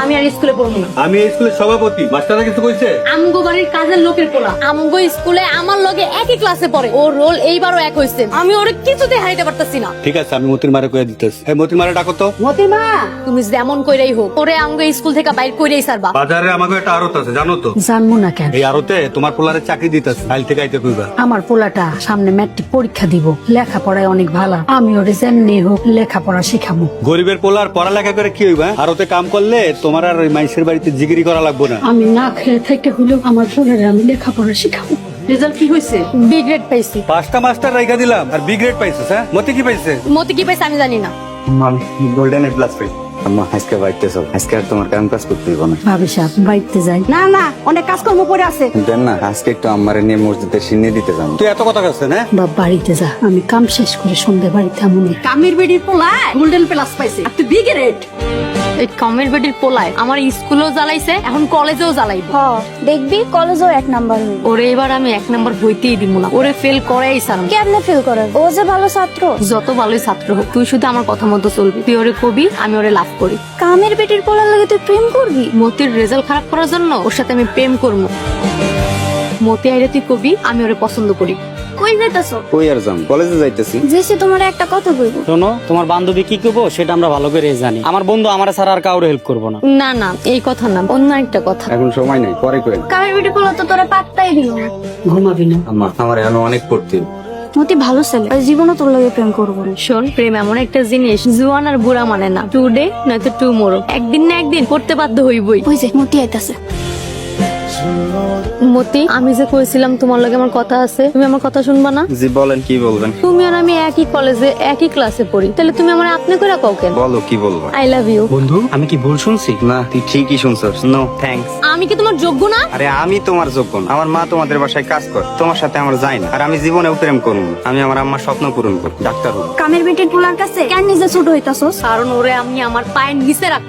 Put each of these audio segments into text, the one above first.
আমি আর স্কুলে পড়বো না। আমি এই স্কুলের সভাপতি, মাস্টাররা কিছু কইছে? আমগো বাড়ির কাজের লোকের পোলা আমগো স্কুলে আমার লগে একই ক্লাসে পড়ে, ওর রোল এইবারও এক হইছে। আমি ওরে কিছুতে হারাইতে পারতাছি না। ঠিক আছে, আমি মতির মারে কইয়া দিতেছি। এই মতির মারে ডাকো তো। মতিমা, তুমি যেমন কইরাই হোক ওরে আমগো স্কুল থেকে বাইর কইরাই ছাড়বা। বাজারে আমাকে একটা আড়ত আছে, জানো তো? জানবো না কেন? এই আড়তে তোমার পোলারে চাকরি দিতেছে, কাল থেকে আইতে কইবা। আমার পোলাটা সামনে ম্যাট্রিক পরীক্ষা দিব, লেখাপড়ায় অনেক ভালো। আমি ওরে যেমনি হোক লেখাপড়া শিখাবো। গরিবের পোলার পড়ালেখা করে কি হইবা? আড়তে কাম করলে তোমার আর ওই মাইসের বাড়িতে জিগিরি করা লাগবে না। আমি না খেয়ে থেকে হলেও আমার পোলারে আমি লেখাপড়া শিখাবো। রেজাল্ট কি হইছে? বি গ্রেড পাইছি। 5টা মাস্টার রাইখা দিলাম আর বি গ্রেড পাইছিস? হ্যাঁ, মতি কি পাইছে? মতি কি পাইছে আমি জানি না। গোল্ডেন এ প্লাস পাই। আম্মা আজকে বাড়িতে চল, আজকে আর তোমার কাম কাজ করতে দিব না। ভাবি সাহেব বাড়িতে যাই। না না, অনেক কাজকর্ম পড়ে আছে। দেন না, আজকে একটু আম্মারে নিয়ে মসজিদে সিন্নি দিতে যান। তুই এত কথা কাছে না? বাপ বাড়িতে যা, আমি কাম শেষ করে সন্ধ্যে বাড়িতে আমুনি। কামির বেডির পোলায় গোল্ডেন প্লাস পাইছে আর তুই বি গ্রেড। এই কামির বেডির পোলায় আমার স্কুলেও জ্বালাইছে, এখন কলেজেও জ্বালাইব। দেখবি কলেজেও 1 নাম্বার হইব। ওরে এবার আমি 1 নাম্বার হইতেই দিব না, ওরে ফেল করাই ছাড়ব। কেমনে ফেল করার? ও যে ভালো ছাত্র। যত ভালোই ছাত্র হোক, তুই শুধু আমার কথা মতো চলবি। তুই ওরে কবি, আমি ওরে লাভ করি। কামের বেটির পোলার লাগে তুই প্রেম করবি? মতির রেজাল্ট খারাপ করার জন্য ওর সাথে আমি প্রেম করবো। মতি আইরে তুই কবি, আমি ওরে পছন্দ করি। কই যাইতাছো? কই আর যাম, কলেজে যাইতেছি। জেসি তোমার একটা কথা কইব। শোনো, তোমার বান্ধবী কি করবো সেটা আমরা ভালো করে জানি। আমার বন্ধু আমার ছাড়া আর কাউরে হেল্প করবো না। না না, এই কথা না, অন্য একটা কথা। এখন সময় নাই, পরে কই। কামের বেটির পোলা তো তোরা পাত্তাই দিল না। ঘুমাবি না? আম্মা আমার এখন অনেক পড়তে। মতি ভালো ছেলে, আর জীবনও তোর লাগে প্রেম করবো না। শোন, প্রেম এমন একটা জিনিস, জুয়ান আর বুড়া মানে না। টুডে নয়তো টুমোরো, একদিন না একদিন করতে বাধ্য হইবই। ওই যে মতি আইতাছে। মতি, আমি যে কইছিলাম তোমার লগে আমার কথা আছে, তুমি আমার কথা শুনবা না? জি বলেন, কি বলবেন? তুমি আর আমি একই কলেজে একই ক্লাসে পড়ি, তাহলে তুমি আমার আপনি করে কও কেন? বলো কি বলবো। I love you. বন্ধু, আমি কি ভুল শুনছি? না, তুই ঠিকই শুনছস। No thanks. আমি কি তোমার যোগ্য না? আরে আমি তোমার যোগ্য না। আমার মা তোমাদের বাসায় কাজ করে, তোমার সাথে আমার যায় না। আর আমি জীবনেও প্রেম করবো না। আমি আমার আম্মার স্বপ্ন পূরণ করব, ডাক্তার হব। কামের বেটির পোলার কাছে কেন নিজে ছোট হইতাছস? কারণ ওরে আমি আমার পায়ের নিচে রাখ।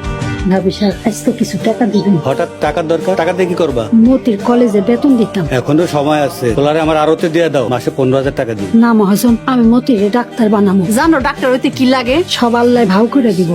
ভাবি সাহেব আজকে কিছু টাকা দিবেন? হঠাৎ টাকার দরকার, টাকা দিয়ে কি করবা? মতির কলেজে বেতন দিতাম। এখনো সময় আছে, পোলারে আমার আড়তে দিয়ে দাও, মাসে 15,000 টাকা দিই। না মহাজন, আমি মতিরে ডাক্তার বানাবো। জানো ডাক্তার হইতে কি লাগে? সব আল্লাহ ভাও করে দিব।